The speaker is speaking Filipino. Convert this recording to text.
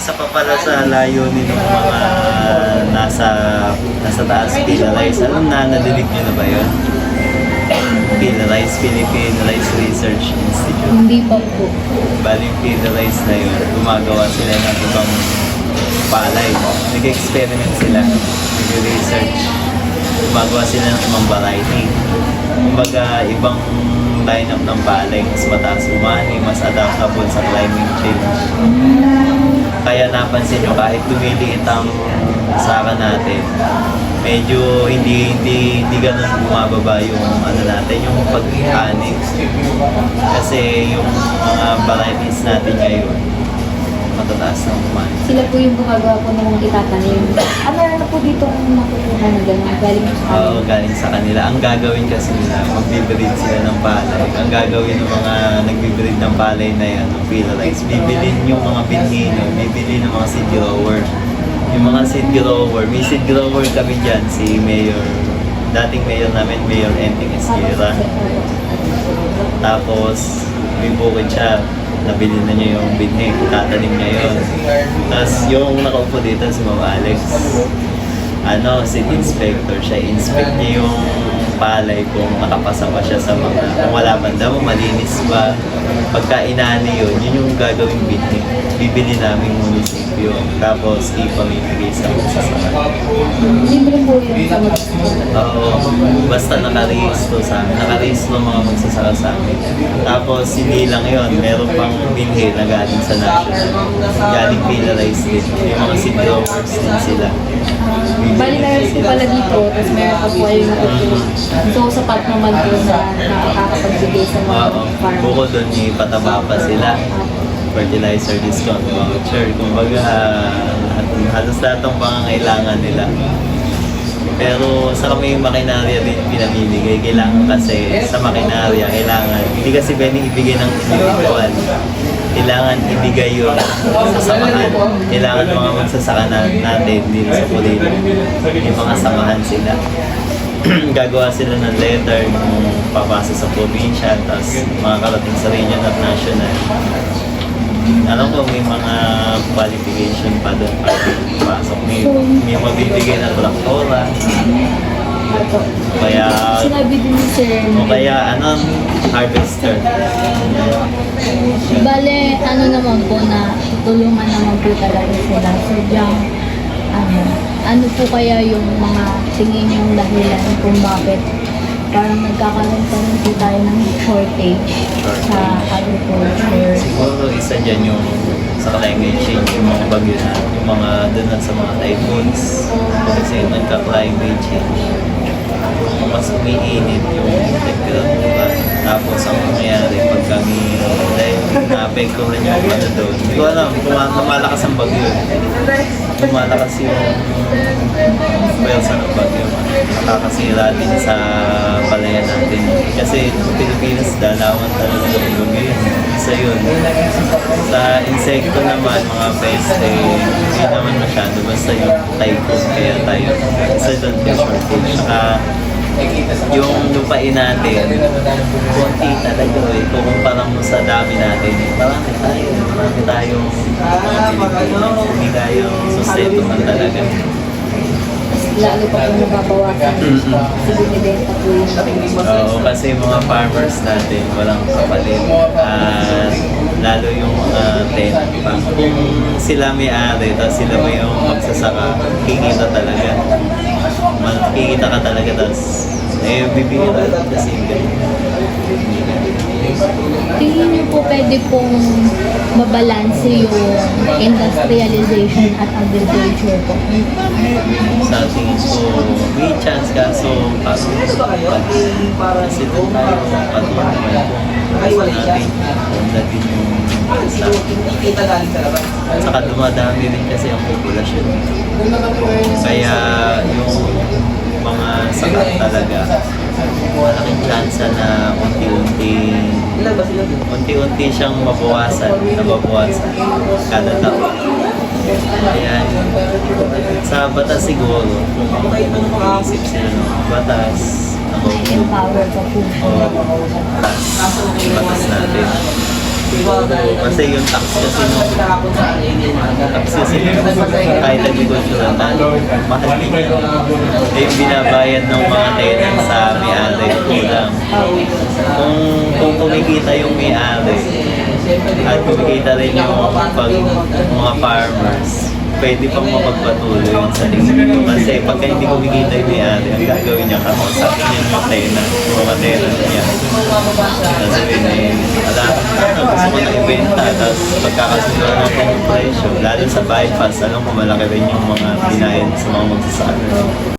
isa pa pala sa layunin ng mga nasa taas, PILA-RICE. Alam na, nadinig nyo na ba yun? PILA-RICE, Philippine Rice Research Institute. Hindi pa po. Bali yung PILA-RICE na yun, gumagawa sila ng ibang palay. Nag-experiment sila, nag-research. Gumagawa sila ng ibang variety. Kumbaga, ibang lineup ng palay, mas mataas umani, mas adaptable sa climate change. Kaya napansin nyo, kahit lumiliit ang saka natin, medyo hindi ganun bumababa yung ano natin, yung pag-ani. Kasi yung mga varieties natin ngayon, matataas ng umani. Sila po yung gumagawa po ng mga itatanim. Meron na po dito makukuha na gano'n. Galing po sa kanila. Oo, galing sa kanila. Ang gagawin kasi nila, magbibreed sila ng palay. Ang gagawin ng mga nagbibreed ng palay na yan, ng PILA-RICE, bibilin yung mga binhi, bibili ng mga seed grower. Yung mga seed grower, may seed grower kami dyan, si Mayor, dating Mayor namin, Mayor Enting Esquira. Tapos, may bukid siya, nabili na niya yung binhi, tatanim niya yun. Tapos yung nakaupo dito si Ma'am Alex, seed inspector siya, inspect niya yung palay kung nakapasa pa siya sa mga, kung wala banda mo, malinis ba. Pagka inani yun yung gagawing binhi. Bibili namin munisipyo, tapos ipamimigay sa magsasaka. Libre po yun sa Oo, basta naka-register sa amin, naka-register ng mga magsasaka sa amin. Tapos hindi lang yun, meron pang binhi na galing sa national, galing PILA-RICE din, yung mga seed growers din sila. Bali meron po pala dito, tapos meron pa po yung natutulog. So, sapat naman po na nakakapagbigay sa mga farm. Bukod doon, may pataba pa sila. Fertilizer discount voucher. Kumbaga, halos lahat ng pangangailangan nila. Pero sa kami yung makinarya din pinamimigay. Kailangan kasi sa makinarya, kailangan, hindi kasi pwedeng ibigay ng individual. Kailangan ibigay yung sasamahan. Kailangan mga magsasaka natin dito sa Pulilo. Yung mga samahan sila. Gagawa sila ng letter kung papasa sa probinsya, tapos makakarating sa region at national. Alam ko may mga qualification pa doon para pasok. May mabibigay na traktora. Kaya, Sinabi din ni Sir. o kaya harvester. Bale, naman po na tutulungan naman po talaga sila. Sadyang, ano po kaya yung mga tingin yung dahilan kung bakit parang nagkakaroon pa rin po tayo ng shortage sa agriculture. Siguro isa dyan yung sa climate change, yung mga bagyo na, yung mga doon sa mga typhoons. Kasi nagka-climate change. Mas umiinit yung temperatura. Tapos ang nangyayari pag kami dahil naapektuhan yung doon. Hindi ko alam kung lumalakas ang bagyo. Lumalakas yung pwersa ng bagyo. Nakakasira din sa palayan natin. Kasi sa Pilipinas, dalawan talaga ng bagyo. Isa yun. Sa insekto naman, mga peste, hindi naman masyado. Basta yung typhoon, kaya tayo. Isa doon yung shortage. Saka yung lupain natin, konti talaga eh. Kukumpara mo sa dami natin, marami tayong mga Pilipinas. Hindi tayo sustentuhan talaga. Lalo pa po nababawasan. Kasi binibenta po yung Oo, kasi yung mga farmers natin, walang kapalit. Lalo yung mga tenant pa. Kung sila may-ari, tapos sila may yung magsasaka, kikita talaga. Kikita ka talaga, tapos bibigyan ka kasi ganun. tingin niyo po pwede pong mabalanse yung industrialization at agriculture po? Sa tingin ko, may chance kaso kasi doon tayo patuloy kung natin natin yung bansa. At saka dumadami rin kasi ang populasyon. Kaya yung mga sakat talaga, malaking chance na unti-unti siyang nababawasan kada taon. Kaya sa batas siguro, kung mag-iisip sila ng batas, Empower po po. batas natin. Kasi yung tax kasi nung tax kasi kahit agricultural na mahal din yan. Eh, yung binabayad ng mga tenant sa may-ari kulang. Kung kumikita yung may-ari at kumikita rin yung mga farmers, pwede pang mapagpatuloy yung sa tingin ko. Kasi pagka hindi kumikita yung may-ari, ang gagawin niya, kakausapin niya yung mga tenant niya. Sasabihin eh, gusto ko na ibenta, tapos pagkakasunod natin yung presyo, lalo sa bypass, alam ko malaki rin yung mga binayad sa mga magsasaka.